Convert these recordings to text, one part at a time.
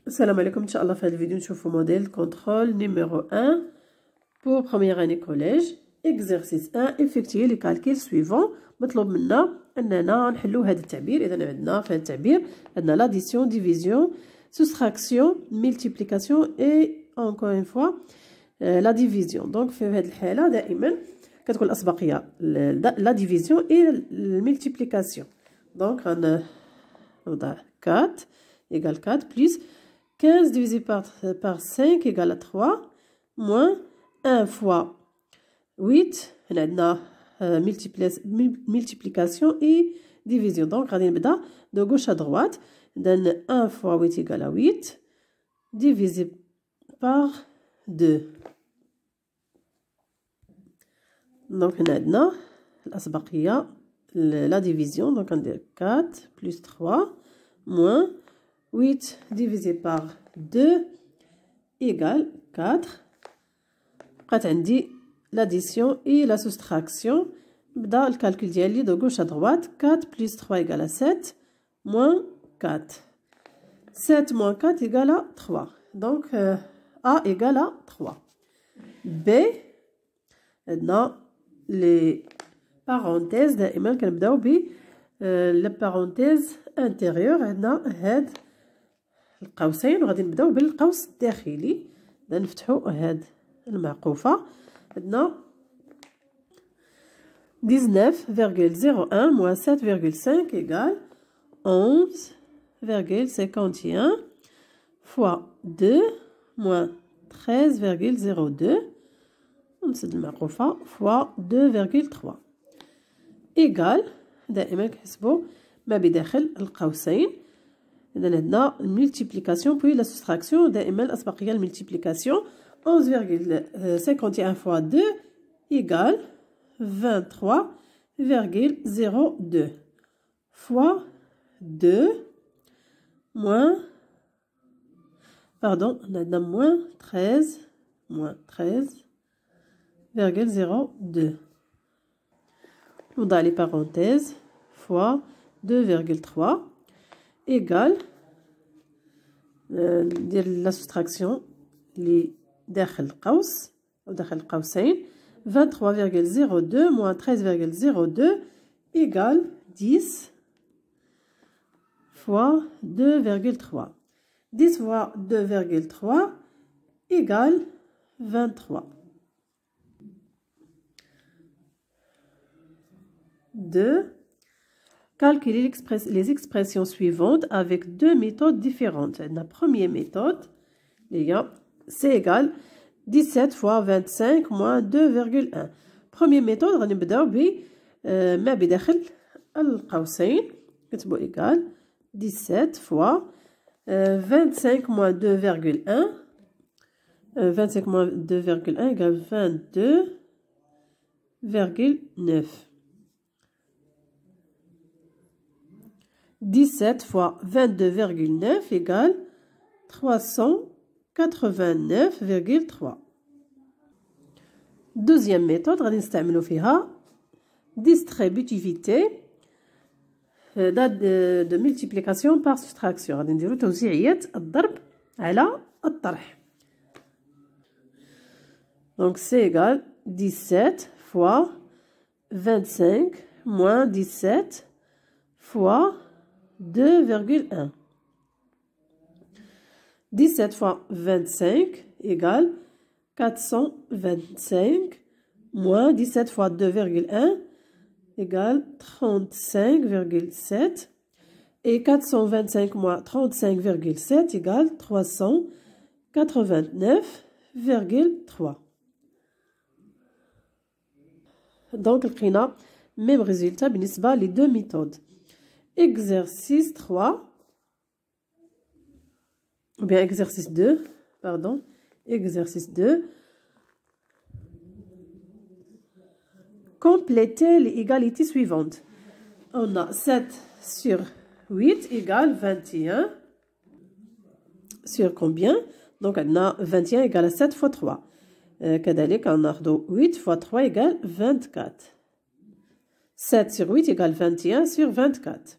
Salam alaikum, Inch'Allah, في هذه الفيديو نشوفوا موديل contrôle numéro 1 pour première année collège. Exercice 1 effectuer les calculs suivants. مطلوب منا أننا نحلو هذا التعبير. إذا عندنا في هذا التعبير عندنا l'addition, division, soustraction, multiplication et encore une fois la division. Donc في هذه الحالة دائما كتكون الأسبقية la division et la multiplication. Donc غنوضع 4 égale 4 plus 15 divisé par 5 égale à 3 moins 1 fois 8 on a multiplication et division. Donc on va de gauche à droite. Donne 1 fois 8 égale à 8 divisé par 2. Donc on a la division. Donc on dit 4 plus 3 moins 8 divisé par 2 égale 4. بقات عندي l'addition et la soustraction. بدا الكالكول ديالي de gauche à droite. 4 plus 3 égale à 7 moins 4. 7 moins 4 égale à 3. Donc A égale à 3. B عندنا les parenthèses دائما كنبداو ب la parenthèse intérieure. عندنا هاد القوسين وغادي نبداو بالقوس الداخلي. نفتحوا هاد المعقوفة. عندنا 19,01 moins 7,5 égale 11,51 fois 2 moins 13,02 ونسد المعقوفة fois 2,3 égale دائما كنحسبوا ما بداخل القوسين. إذا عندنا multiplication puis la soustraction. دائما الأسبقية المultiplication. 11,51 fois 2 égale 23,02 fois 2 moins pardon on a moins 13,02 dans les parenthèses fois 2,3 égale la soustraction اللي داخل القوس أو داخل القوسين 23,02 moins 13,02 égale 10 fois 2,3. 10 fois 2,3 égale 23. 2. Calculer les expressions suivantes avec deux méthodes différentes. La première méthode, c'est égal 17 fois 25 moins 2,1. Première méthode, on va نبداو ما بداخل القوسين. كتبوا égal 17 fois 25 moins 2,1. 25 moins 2,1 égale 22,9. 17 fois 22,9 égale 389,3. Deuxième méthode غادي نستعملو فيها distributivité de multiplication par soustraction. غادي نديرو توزيعية الضرب على الطرح. Donc c'est égal 17 fois 25 moins 17 fois 2,1. 17 fois 25 égale 425 moins 17 fois 2,1 égale 35,7 et 425 moins 35,7 égale 389,3. Donc لقينا même résultat بالنسبة les deux méthodes. Exercice 3 ou bien exercice 2, pardon, exercice 2. Complétez les égalités suivantes. On a 7 sur 8 égale 21 sur combien? Donc on a 21 égale à 7 fois 3. كذلك ناخذ 8 fois 3 égale 24. 7 sur 8 égale 21 sur 24.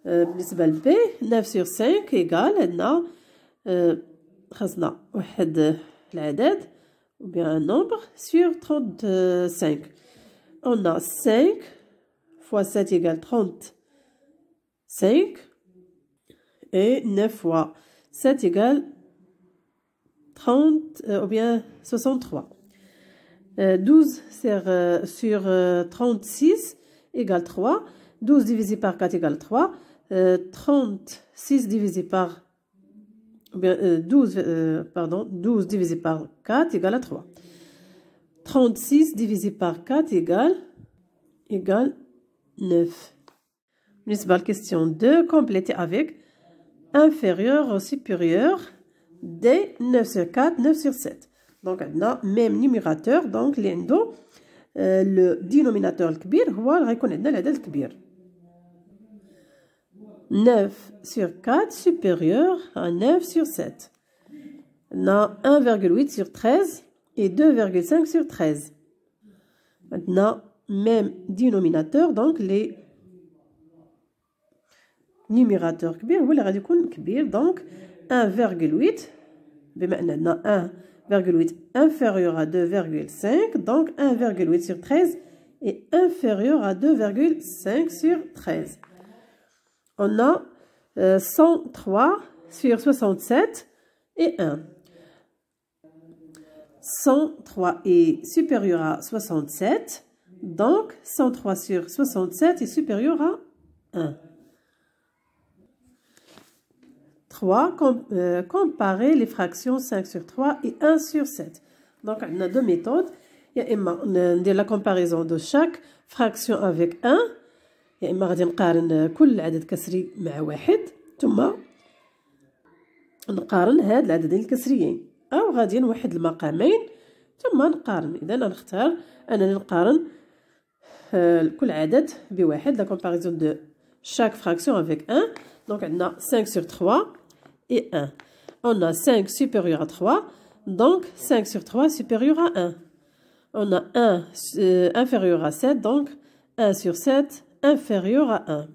بالنسبة ل B 9 sur 5 égale عندنا خاصنا واحد العدد ou bien un nombre sur 35. On a 5 fois 7 égale 35 et 9 fois 7 égale 30 ou bien 63. 12 sur 36 égale 3. 12 divisé par 4 égale 3. 36 divisé par 12 divisé par 4 égale à 3. 36 divisé par 4 égale 9. بالنسبة question 2, compléter avec inférieur ou supérieur des 9 sur 4, 9 sur 7. Donc, on a même numérateur, donc le dénominateur الكبير هو اللي غيكون عندنا العدد الكبير. 9 sur 4 supérieur à 9 sur 7. On a 1,8 sur 13 et 2,5 sur 13. Maintenant, même dénominateur, donc les numérateurs كبير هو اللي غادي يكون كبير. Donc 1,8 بما أننا 1,8 inférieur à 2,5, donc 1,8 sur 13 est inférieur à 2,5 sur 13. On a 103 sur 67 et 1. 103 est supérieur à 67, donc 103 sur 67 est supérieur à 1. 3. Comparer les fractions 5 sur 3 et 1 sur 7. Donc, on a deux méthodes. Il y a la comparaison de chaque fraction avec 1. يا إما غادي نقارن كل عدد كسري مع واحد ثم نقارن هاد العددين الكسريين، أو غادي نوحد المقامين ثم نقارن. إذا نختار أنني نقارن كل عدد بواحد. La comparaison de chaque fraction avec 1. Donc عندنا 5 sur 3 et 1. On a 5 supérieur à 3, donc 5 sur 3 supérieur à 1. On a 1 inférieur à 7, donc 1 sur 7 inférieur à 1.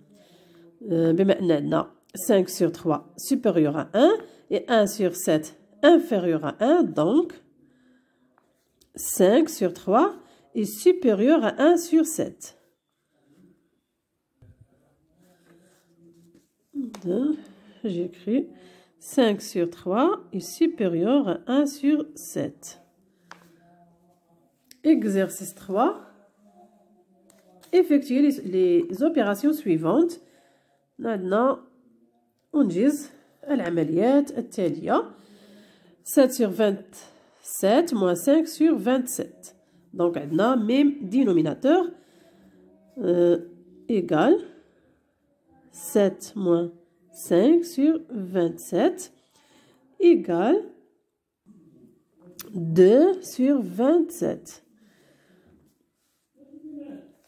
بما أن عندنا 5 sur 3 supérieur à 1 et 1 sur 7 inférieur à 1, donc 5 sur 3 est supérieur à 1 sur 7. J'écris 5 sur 3 est supérieur à 1 sur 7. Exercice 3. Effectuer les opérations suivantes. Maintenant, أنجز العمليات التالية. 7 sur 27 moins 5 sur 27. Donc, عندنا même dénominateur égal 7 moins 5 sur 27 égale 2 sur 27.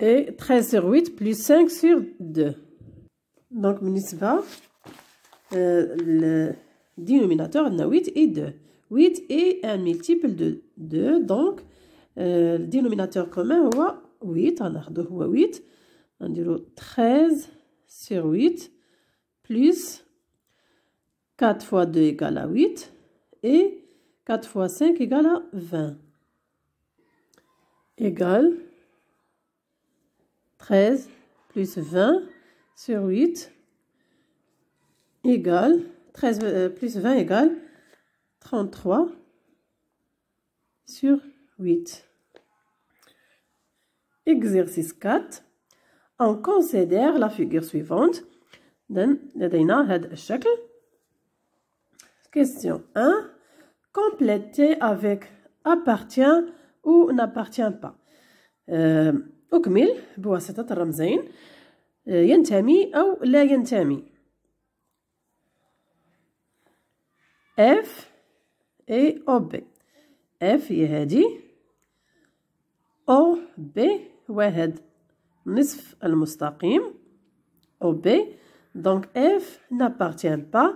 Et 13 sur 8 plus 5 sur 2. Donc, بالنسبة le dénominateur, on a 8 et 2. 8 est un multiple de 2. Donc, le dénominateur commun هو 8. هناخدو هو 8. نديرو 13 sur 8 plus 4 fois 2 égale à 8 et 4 fois 5 égale à 20. Égale 13 plus 20 sur 8 égale 13 plus 20 égale 33 sur 8. Exercice 4. On considère la figure suivante. لدينا هذا الشكل. Question 1. Compléter avec appartient ou n'appartient pas. أكمل بواسطة الرمزين ينتمي أو لا ينتمي. F et OB. F هي هادي. OB واحد نصف المستقيم. OB. Donc F n'appartient pas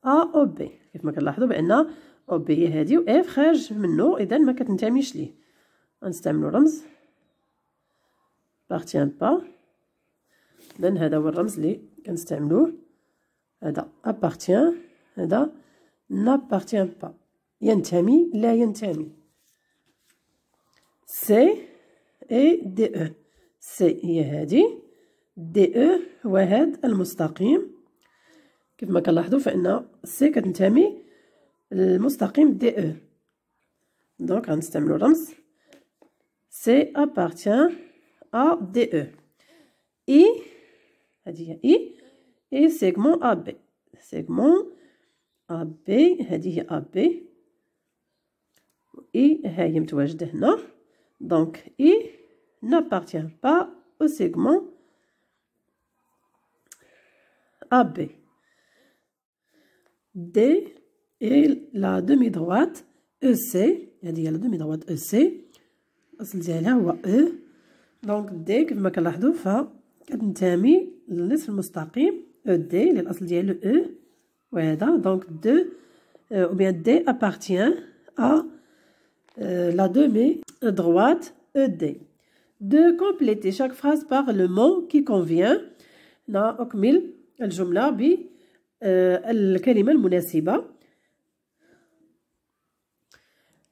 à OB. كيف ما كنلاحظوا بأن OB هي هادي و F خارج منه، إذا ما كتنتميش ليه. غنستعملو رمز appartient pas. إذن هذا هو الرمز اللي كنستعملوه. هذا appartient، هذا n'appartient pas. ينتمي لا ينتمي. C et DE. C هي هذه. DE هو هذا المستقيم. كيف ما كنلاحظوا فإن C كتنتمي للمستقيم DE. دونك غنستعملو الرمز. C appartient à DE. I هذه هي I et segment AB. segment AB هذه هي AB. I هي متواجدة هنا. Donc I n'appartient pas au segment AB. D est la demi-droite EC. هذه هي la demi-droite EC. الأصل ديالها هو E. دونك D كيف ما كنلاحظوا فكتنتمي للنصف المستقيم ED اللي الأصل ديالو E. وهذا دونك ou bien D appartient à la demi-droite ED. De compléter chaque phrase par le mot qui convient. أكمل الجملة بالكلمة المناسبة.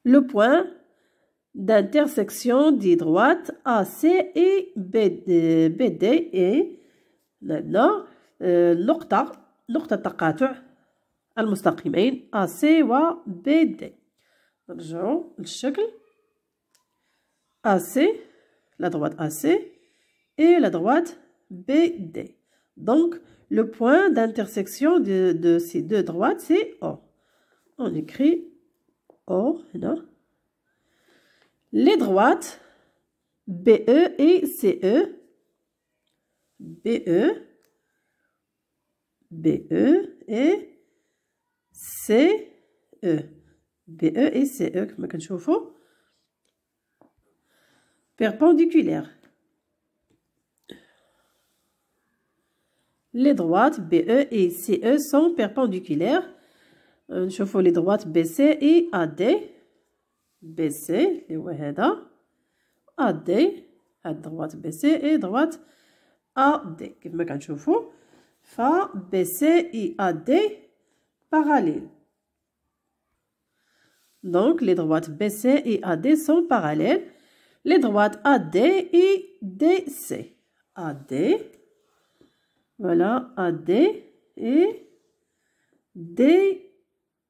Le point d'intersection des droites AC et BD est نقطة تقاطع المستقيمين AC و BD. نرجعوا للشكل. AC, la droite AC et la droite BD. Donc, le point d'intersection de ces deux droites, c'est O. On écrit O, là. Les droites BE et CE. BE et CE. BE et CE, كما كنشوفوا perpendiculaires. Les droites BE et CE sont perpendiculaires. نشوفوا les droites BC et AD. BC اللي هو هذا. AD هاد droite BC et droite AD كيف ما كنشوفوا. ف BC et AD parallèles. Donc les droites BC et AD sont parallèles. Les droites AD et DC. AD. Voilà, AD et DC.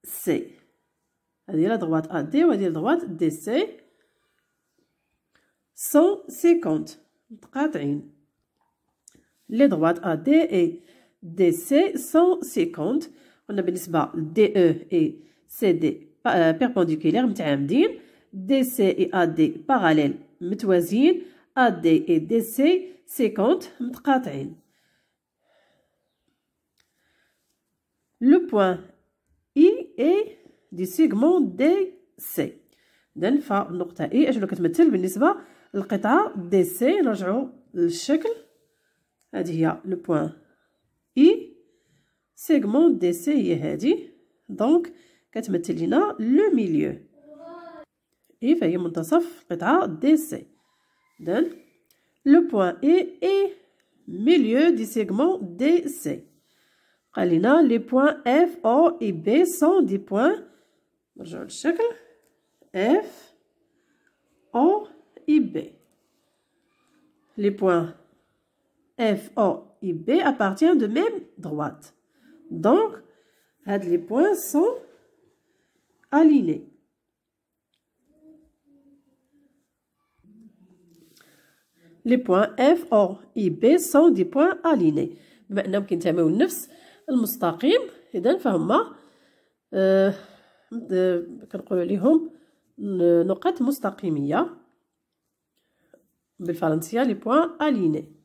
C'est-à-dire la droite AD ou la droite DC. 150. Les droites AD et DC 150. On a بالنسبة DE et CD perpendiculaires متعامدين. DC et AD parallèles متوازيين. AD et DC 50 متقاطعين. Le point I est du segment DC. إذن فالنقطة I أشنو كتمثل بالنسبة للقطعة DC. نرجعو للشكل. هذه هي لو بوان I. segment DC هي هذه. دونك كتمثل لنا لو ميليو. I فهي منتصف القطعة DC. إذن لو بوان I est milieu du segment DC. قال لنا les points F, O et B sont des points. نرجعو للشكل. F, O et B. Les points F, O et B appartiennent de même droite. Donc, les points sont alignés. Les points F, O et B sont des points alignés. بما أنهم كينتميو لنفس المستقيم إذن فهما كنقولوا عليهم نقاط مستقيمية بالفرنسية لي بوان أليني.